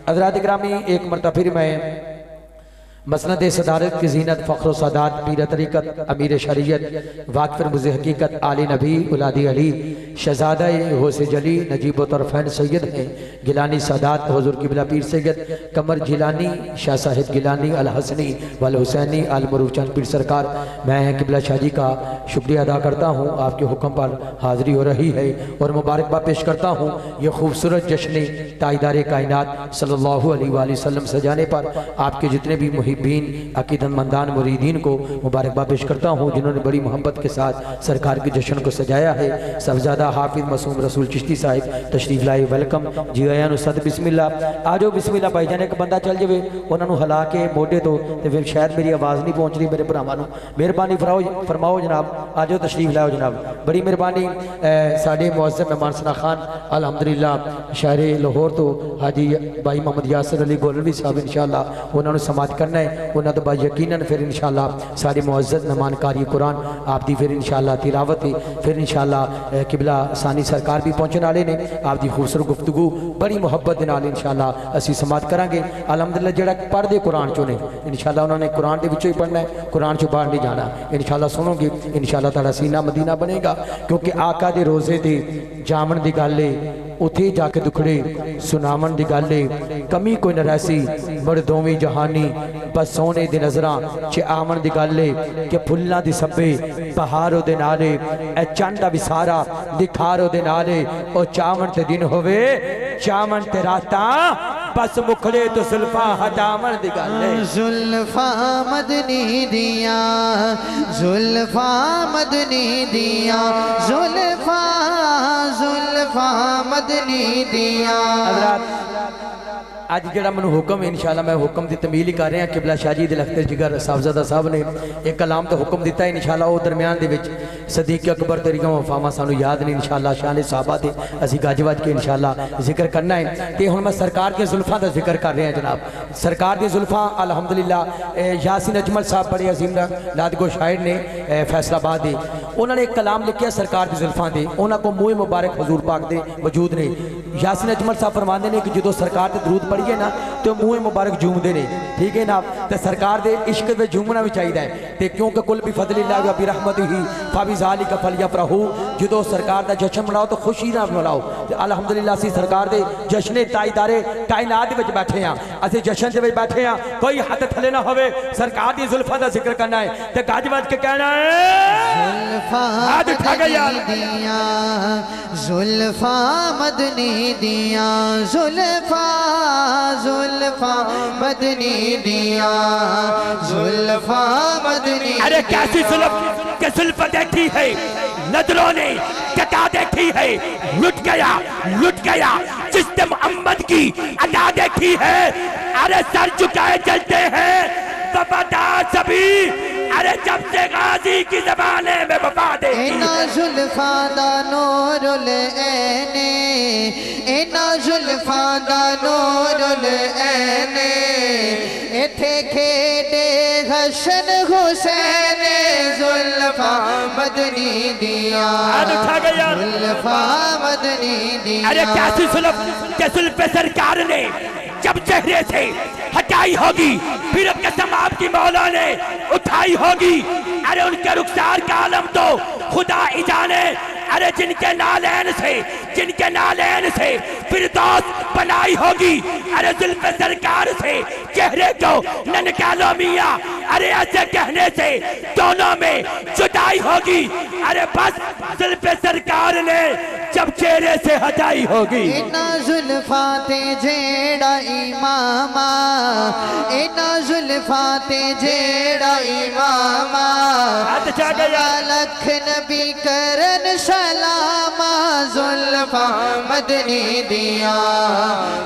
حضرات گرامی، ایک مرتبہ پھر میں مسند صدارت کی زینت فخر و سعادت پیر طریقت امیر شریعت واقف رمز حقیقت علی نبی اولادی علی شہزادہ غوث جلی نجیب و طرفین سید ہیں گیلانی سادات حضور قبلہ پیر سید قمر جیلانی شاہ صاحب گیلانی الحسنی والحسینی المعروف چند پیر سرکار۔ میں قبلہ شاہ جی کا شکریہ ادا کرتا ہوں، آپ کے حکم پر حاضری ہو رہی ہے اور مبارکباد پیش کرتا ہوں یہ خوبصورت جشن تاجدار کائنات صلی اللہ علیہ وآلہ وسلم سجانے پر آپ کے جتنے بھی محبین عقیدت مندان مریدین کو مبارکباد پیش کرتا ہوں جنہوں نے بڑی محبت کے ساتھ سرکار کے جشن کو سجایا ہے۔ صاحبزادہ حافظ معصوم رسول چشتی صاحب تشریف لائے، ویلکم جی آیاں نو صد بسم اللہ آجو بسم اللہ بھائی جان۔ ایک بندہ چل جائے انہوں نے ہلا کے موڈے تو پھر شاید میری آواز نہیں پہنچ رہی میرے بھراواں، مہربانی فرماؤ جناب، آجو تشریف لائے جناب، بڑی مہربانی۔ ساڈے معزز مہمان ثنا خان الحمدللہ شہر لاہور تو حاجی بھائی محمد یاسر علی گولوی صاحب انشاءاللہ انہوں نے سماعت کرنا ہے، انہوں نے با یقیناً پھر انشاءاللہ سارے معزز مہمان کاری قرآن آپ دی پھر انشاءاللہ تلاوت پھر انشاءاللہ قبلہ ثانی سرکار بھی پہنچنے والے نے، آپ دی خوبصورت گفتگو بڑی محبت دے نال انشاءاللہ اسی سماعت کریں گے۔ الحمدللہ جڑا پڑھ دے قرآن چوں نے انشاءاللہ انہوں نے قرآن دے وچوں ہی پڑھنا ہے، قرآن چوں باہر نہیں جانا، انشاءاللہ سنو گے انشاءاللہ تعالیٰ سینہ مدینہ بنے گا، کیونکہ آقا دے روزے دے جامن دی گالے اتھے جا کے دکھڑے سنامن دی گالے کمی کوئی نہ رہسی مردومی جہانی بس سونے دی نظراں چے آمن دی گالے کہ پھلنا دی سبے پہارو دے نالے اے چاندہ بھی سارا دکھارو دے نالے او چامن تے دن ہوئے چامن تے راتاں بس مکھڑے تو زلفاں ہٹامن دی گالے زلفاں مدنی دیا زلفاں مدنی دیا زلفاں مدنی دیا۔ آج جڑا منو حکم انشاءاللہ میں حکم دی تمیل ہی کر رہے ہیں، قبلہ شاہ جی دل اختر جگر صاحبزادہ صاحب نے ایک کلام تو حکم دیتا ہے انشاءاللہ وہ درمیان دے وچ صدیق اکبر طریقہ وفاما سانو یاد نہیں انشاءاللہ شان صحابہ تھے اسی گاجواج کے انشاءاللہ ذکر کرنا ہے تے ہن میں سرکار کے زلفاں دا ذکر کر رہے ہیں جناب۔ سرکار دی زلفاں الحمدللہ یاسین اجمل صاحب بڑے عظیم لادگو شاعر نے فیصل آباد دے، انہوں نے ایک کلام لکھیا سرکار دی زلفاں دے، انہاں کو منہ مبارک حضور پاک دے وجود نے۔ یاسین اجمل صاحب فرماندے نے کہ جدو سرکار تے درود پڑھیے نا تو منہ مبارک جھوم دے نے، ٹھیک ہے نا، تے سرکار دے عشق دے جھومنا بھی چاہیے ہے تے کیونکہ کل بفضل اللہ و برحمتہ فبذالک فلیفرحوا، جدو سرکار دا جشن مناؤ تو خوشی نہ مناؤ۔ الحمدللہ اسی سرکار دے جشن تاجدار کائنات دے وچ بیٹھے ہیں، اسی جشن دے وچ بیٹھے ہیں، کوئی ہاتھ تھلے نہ ہوئے، سرکار دی زلفاں دا ذکر کرنا ہے تے گاج بج کے کہنا ہے ہاتھ اٹھا کے یار زلفاں مدنی دیا زلفاں مدنی دیا زلفاں مدنی۔ ارے کیسی زلف دیکھی ہے نظروں نے کتا دیکھی ہے لٹ گیا جس نے محمد کی ادا دیکھی ہے، ارے سر جھکائے چلتے ہیں وفادار سبھی، ارے جب سے غازی کی زبانے میں وفا دیکھی اینا زلفاں دا نور العینے اینا زلفاں دا نور العینے ایتھے کھیڑے حسن حسین زلفاں مدنی دیا زلفاں مدنی دیا۔ ارے کیسی زلف سرکار نے جب چہرے سے ہٹائی ہوگی پھر قسم آپ کی مولا نے اٹھائی ہوگی، ارے ان کے رخسار کا عالم تو خدا ہی جانے، ارے جن کے نالین سے فردوس بنائی ہوگی، ارے زلف سرکار سے چہرے کو نہ نکالو میاں، ارے ایسے کہنے سے دونوں میں جدائی ہوگی، ارے بس زلف سرکار نے جب چہرے سے ہٹائی ہوگی۔ اینا زلفاں تے جیڑا امامہ اینا زلفاں تے جیڑا امامہ لکھ نبی کرن سلامہ زلفاں مدنی دیا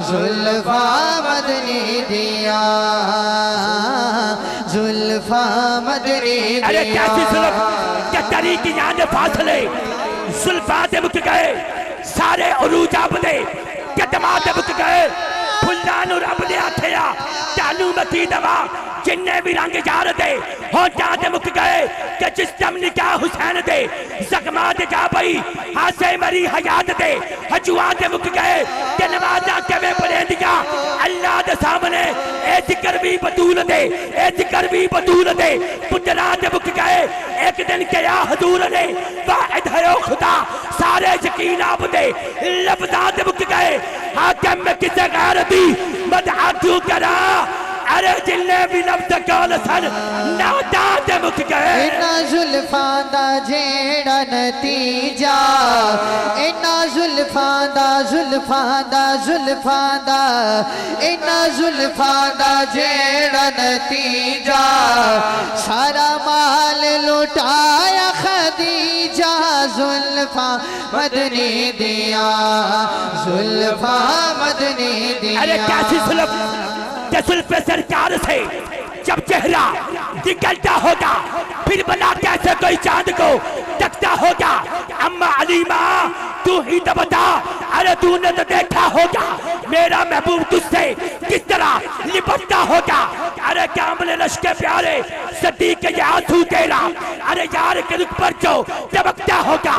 زلفاں مدنی دیا زلفاں مدنی دیا۔ ارے کیسی زلف کہ طریقی یہاں فاصلے زلفات بک گئے، سارے عروج آبدے قدمات بک گئے، پھلان اور عبدے آتھیا تعلو متی دوا جننے بھی رنگ جار دے ہوتاں دے مک گئے کہ جس دم نکاح حسین دے زخمات جا بئی ہاسے مری حیات دے حجوات دے مک گئے کہ نوازہ کے میں پڑے دیا اللہ سامنے اے ذکر بھی بطول دے اے ذکر بھی بطول دے پترا دے بک گئے ایک دن کیا حضور نے واحد ہے او خدا سارے یقین آپ دے لفظاں دے بک گئے حاکم میں کسے غیرتی مدعا کیوں کرا ارے جلنے بھی لفظ کال سن نادا دے مک گئے اینا زلفاں دا جیڑا نتیجہ اینا زلفاں دا زلفاں دا زلفاں دا اینا زلفاں دا جیڑا نتیجہ سارا مال لٹایا خدیجہ زلفاں مدنی دیا زلفاں مدنی دیا ارے کیسی زلف سرکار سے جب چہرہ نکلتا ہوگا پھر بنا کیسے کوئی چاند کو تکتا ہوگا اما علیمہ تو ہی تو بتا ارے تو نے تو دیکھا ہوگا میرا محبوب تجھ سے کس طرح لپٹتا ہوگا ارے کامل لشکر پیارے صدیق یہ آنسو تیرا ارے یار کے رخ پر جو چمکتا ہوگا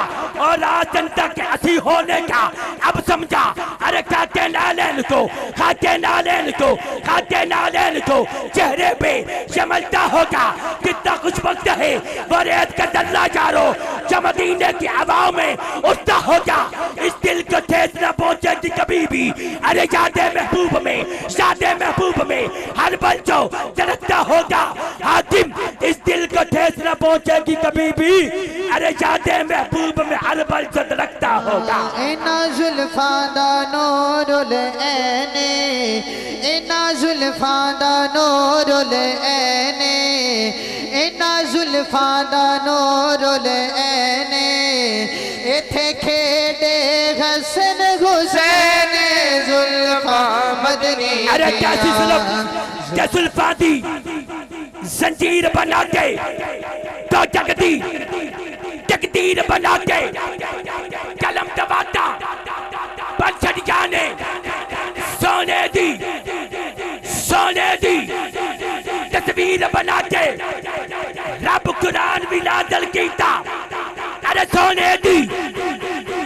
اور آج جنتا کے اسی ہونے کا اب سمجھا ارے کھاتے نالین کو کھاتے نالین کو کھاتے نالین کو چہرے پہ شملتا ہوگا کتنا خوش وقت ہے وریت کا دلہ جارو جو مدینے کی عوام میں اٹھتا ہوگا اس دل کو ٹھیس نہ پہنچے گی کبھی بھی ارے یاد محبوب میں شاد محبوب میں ہر پل جو جھلکتا ہوگا حاکم اس دل کو ٹھیس نہ پہنچے گی کبھی بھی ارے یاد محبوب میں ہر پل جو جھلکتا ہوگا اینا زلفاں دا نور العین اینا زلفاں دا نور العین اینا زلفاں دا نور العین ایتھے کھیڑے حسن حسین زلفاں مدنی ارے کیسی زلفاں دی زنجیر بنا کے تو جگدی تقدیر بنا کے قلم دباتا پنچھڑ جانے سونے دی تصویر بنا کے رب قرآن بھی نازل کیتا ارے سونے دی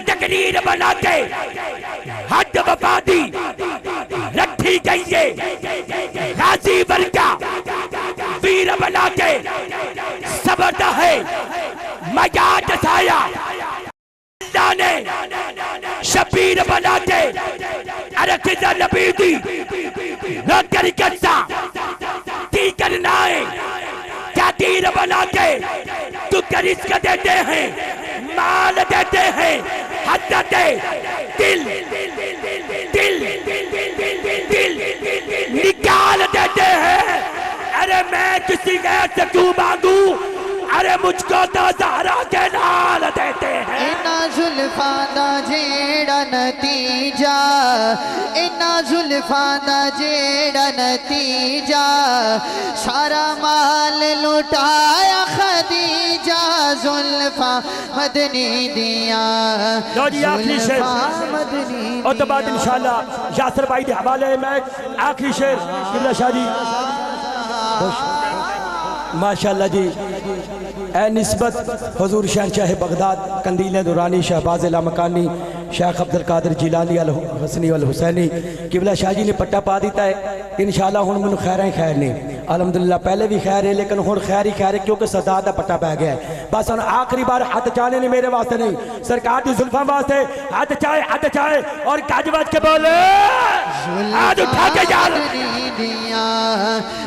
تقریر بنا کے حد وفا دی رکھی گئی ہے غازی ورگا ویر بنا کے صبر ہے مجاج سایا اللہ نے شبیر بنا کے ارے کدھر نبی دی نوکر کرتا کی کرنا ہے کیا تیر بنا کے تو کرس کا دیتے ہیں مال دیتے ہیں حضرت دل نکال دیتے ہیں ارے میں کسی غیر سے کیوں مانگوں ارے مجھ کو تو زہرا کے نال دیتے ہیں اینا زلفاں دا جیڑا نتیجہ اینا زلفاں دا جیڑا نتیجہ سارا مال لٹایا خدیجہ زلفاں مدنی دیا لو جی آخری شیر زلفاں مدنی اور تو بعد انشاءاللہ یاسر بھائی دے حوالے میں آخری شیر قبلہ شاہ جی ماشاءاللہ جی اے نسبت حضور شہنشاہ بغداد قندیل دورانی شہباز لامکانی شیخ عبدالقادر جیلانی الحسنی والحسینی قبلہ شاہ جی نے پٹا پا دیتا ہے انشاءاللہ ہون من خیریں خیر نہیں الحمدللہ پہلے بھی خیر ہے لیکن ہون خیر ہی خیر ہے کیونکہ صداد دا پٹا پہ گیا ہے بس ہون آخری بار ہاتھ چاہنے نہیں میرے واسطے نہیں سرکار دی زلفاں واسطے ہاتھ چاہے اور کاج بات کے بولے ہاتھ اٹھا کے جال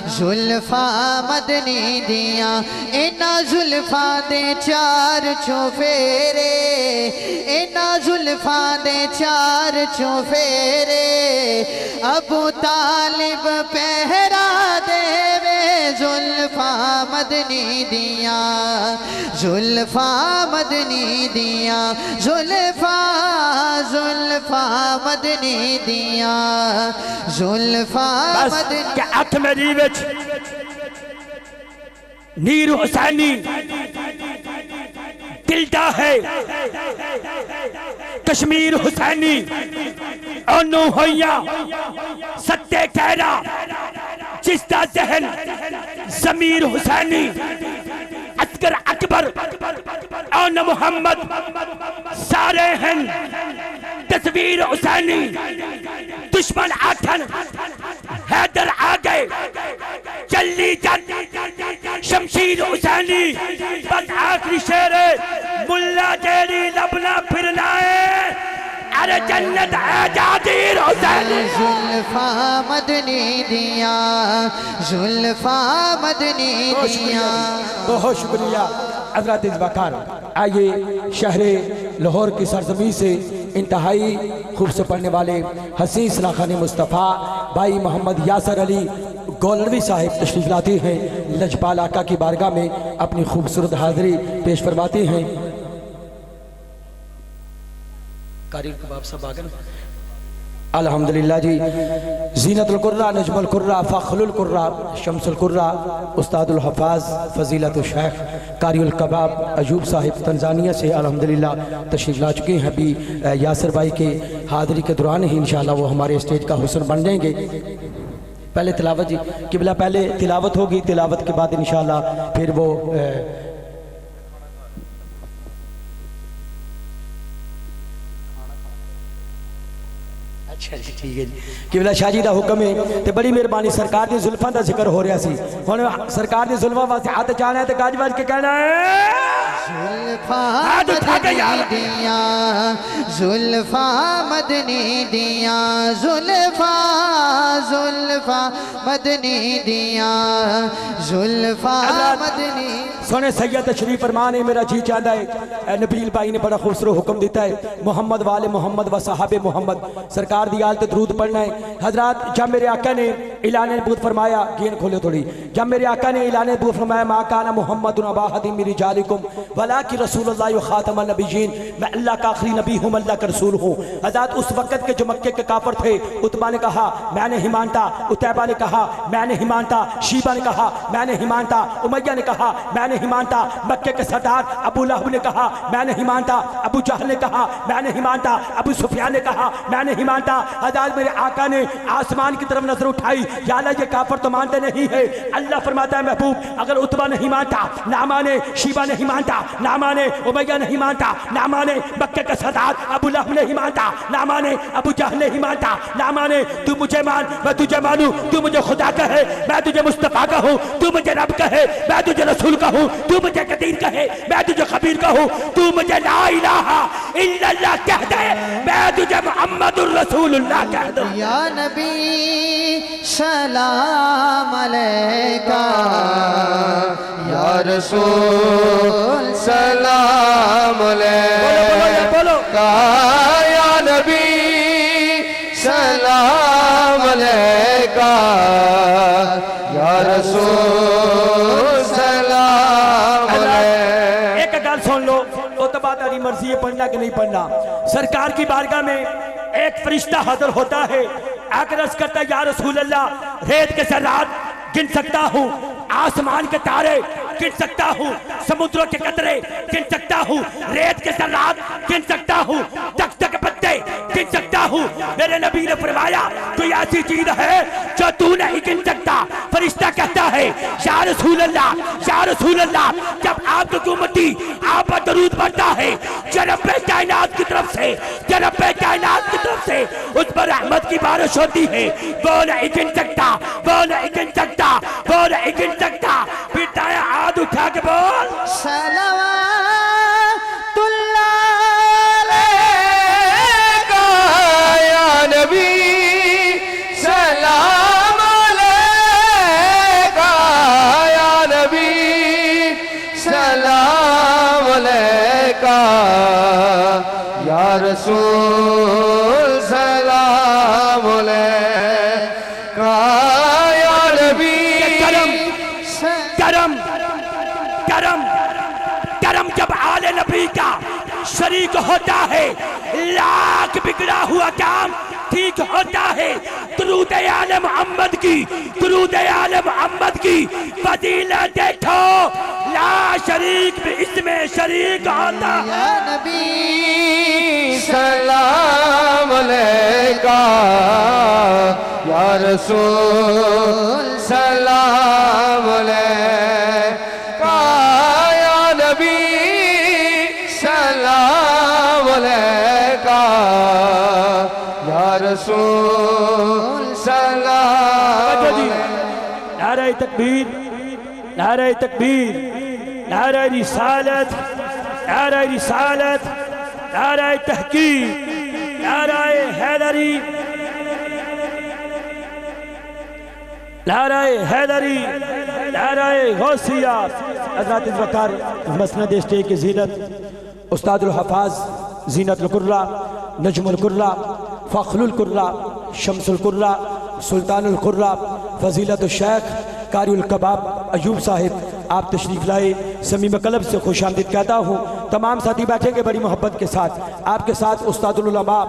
زلفاں مدنی دیا اینا زلفاں دے چار چوفیرے اینا زلفاں دے چار چوفیرے ابو طالب پہرا دے وے زلفاں مدنی دیا زلفاں مدنی دیا زلفاں مدنی دیا زلفاں مدنی کہ اکھ میری وچ نیر حسینی دلدا ہے کشمیر حسینی انو ہویا ستے کہرا جس دا ذہن ضمیر حسینی عسکر اکبر اون محمد سارے ہیں تصویر حسینی دشمن آٹھن ہے شمشیر حسینی بس آخری شعر ہے ملا تیری لبنا پھرنا ہے ارے جنت ہے جادیر حسینی زلفاں مدنی دیا زلفاں مدنی دیا بہت شکریہ حضرات وقار آئیے شہر لاہور کی سرزمین سے انتہائی خوب سے پڑھنے والے حسین سلاخان مصطفیٰ بھائی محمد یاسر علی گولروی صاحب تشریف لاتے ہیں لجپال آقا کی بارگاہ میں اپنی خوبصورت حاضری پیش فرماتے ہیں الحمدللہ جی زینت القرہ نجم القرہ فخر القرہ شمس القرہ استاد الحفاظ فضیلت الشیخ قاری الکباب ایوب صاحب تنزانیہ سے الحمدللہ تشریف لا چکے ہیں ابھی یاسر بھائی کے حاضری کے دوران ہی انشاءاللہ وہ ہمارے اسٹیج کا حسن بن جائیں گے پہلے تلاوت جی قبلہ پہلے تلاوت ہوگی تلاوت کے بعد انشاءاللہ پھر وہ اچھا جی ٹھیک ہے جی قبلہ شاہ جی دا حکم ہے تے بڑی مہربانی سرکار دی زلفاں دا ذکر ہو رہا سی ہن سرکار دی زلفاں واسطے ہاتھ چاہنا ہے تے گاج باج کے کہنا ہے زلفاں مدنی دیا زلفاں مدنی دیا زلفاں زلفاں مدنی دیا زلفاں مدنی سونے سید تشریف فرمان ہے میرا جی چاہتا ہے نبیل بھائی نے بڑا خوبصورت حکم دیتا ہے محمد والے محمد و صحاب محمد سرکار دی آل تے درود پڑھنا ہے حضرات جب میرے آقا نے اعلان نبوت فرمایا گین کھولے تھوڑی جب میرے آقا نے اعلان نبوت فرمایا ما کان محمد ابا احد من رجالکم ولکن رسول اللہ خاتم النبیین میں اللہ کا آخری نبی ہوں اللہ کا رسول ہوں حضرات اس وقت کے جو مکے کے کافر تھے عتبہ نے کہا میں نے ہی مانتا عتیبہ نے کہا میں نے ہی مانتا شیبہ نے کہا میں نے ہی مانتا امیہ نے کہا میں نے ہی مانتا مکے کے سردار ابو لہب نے کہا میں نہیں مانتا ابو جہل نے کہا میں نہیں مانتا ابو سفیان نے کہا میں نہیں مانتا حضرت میرے آقا نے آسمان کی طرف نظر اٹھائی یا اللہ یہ کافر تو مانتے نہیں ہے اللہ فرماتا ہے محبوب اگر عتبہ نہیں مانتا نہ مانے شیبہ نہیں مانتا نہ مانے امیہ نہیں مانتا نہ مانے مکے کے سردار ابو لہب نہیں مانتا نہ مانے ابو جہل نہیں مانتا نہ مانے تو مجھے مان میں تجھے مانوں تو مجھے خدا کہے میں تجھے مصطفیٰ کہوں تو مجھے رب کہے میں تجھے رسول کہوں تو مجھے قدیر کہے میں تجھے خبیر کہوں تو مجھے لا الہ الا اللہ کہہ دے میں تجھے محمد الرسول اللہ کہہ دوں یا نبی سلام علیکہ یا رسول سلام علیکہ یا نبی سلام علیکہ یا رسول سلام علیکہ ایک گل سن لو وہ تو بات اری مرضی ہے پڑھنا کہ نہیں پڑھنا سرکار کی بارگاہ میں ایک فرشتہ حاضر ہوتا ہے آکر عرض کرتا ہے یا رسول اللہ ریت کے ذرات گن سکتا ہوں آسمان کے تارے گن سکتا ہوں سمندروں کے قطرے گن سکتا ہوں ریت کے ذرات گن سکتا ہوں تک تک پتے گن سکتا ہوں میرے نبی نے فرمایا کوئی ایسی چیز ہے جو تو نہیں گن سکتا فرشتہ کہتا ہے یا رسول اللہ جب آپ کی امتی آپ پر درود پڑھتا ہے رب کائنات کی طرف سے اس پر رحمت کی بارش ہوتی ہے وہ نہیں گن سکتا پھر ہاتھ اٹھا کے بول صلوات اللہ علیکہ یا نبی سلام علیکہ یا نبی سلام علیکہ یا رسول سلام علیکہ یا نبی کرم جب آل نبی کا شریک ہوتا ہے لاکھ بگڑا ہوا کام ٹھیک ہوتا ہے درود آل محمد کی فضیلت دیکھو لا شریک بھی اس میں شریک ہوتا یا نبی سلام علیکہ یا رسول سلام علیکہ یا نبی سلام علیکہ یا رسول سلام علیکہ نعرہ تکبیر نعرہ تکبیر، نعرہ رسالت، نعرہ رسالت، نعرہ تحقیق، نعرہ حیدری، نعرہ حیدری، نعرہ غوثیہ۔ حضرات وقار مسند اسٹے کی زینت استاد الحفاظ زینت القرہ، نجم القرہ، فخر القرہ، شمس القرہ، سلطان القرہ، فضیلت الشیخ قاری الکباب ایوب صاحب، آپ تشریف لائے، صمیم قلب سے خوش آمدید کہتا ہوں۔ تمام ساتھی بیٹھیں گے بڑی محبت کے ساتھ۔ آپ کے ساتھ استاد العلماء،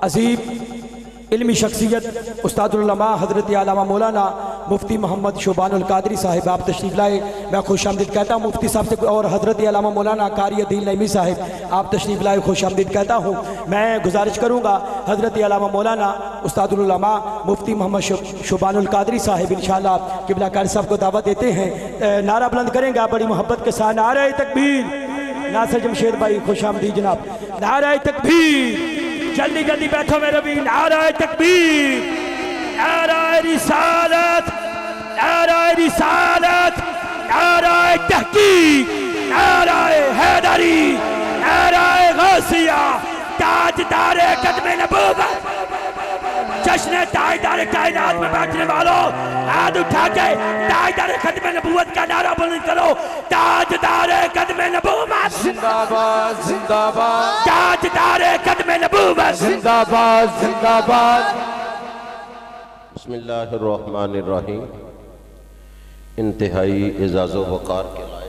عظیم علمی شخصیت استاد العلماء حضرت علامہ مولانا مفتی محمد شوبان القادری صاحب، آپ تشریف لائے، میں خوش آمدید کہتا ہوں مفتی صاحب سے، اور حضرت علامہ مولانا قاری عدیل نعیمی صاحب، آپ تشریف لائے، خوش آمدید کہتا ہوں۔ میں گزارش کروں گا حضرت علامہ مولانا استاد العلماء مفتی محمد شوبان القادری صاحب انشاءاللہ قبلہ قاری صاحب کو دعوت دیتے ہیں، نعرہ بلند کریں گے بڑی محبت کے ساتھ۔ نعرہ تکبیر، ناصر جمشید بھائی خوش آمدید جناب، نعرہ تکبیر، جلدی جلدی بیٹھو میرے بھی، نعرہ تکبیر، نعرہ رسالت، نعرہ رسالت، نعرہ تحقیق، نعرہ حیدری، نعرہ غوثیہ، تاجدار قدم نبوت، جشن تاجدار کائنات میں بیٹھنے والوں ہاتھ اٹھا کے تاجدار قدم نبوت کا نعرہ بلند کرو، تاجدار قدم نبوت زندہ باد، زندہ باد، تاجدار قدم نبوت زندہ باد، زندہ باد۔ بسم اللہ الرحمن الرحیم۔ انتہائی اعزاز و وقار کے لائق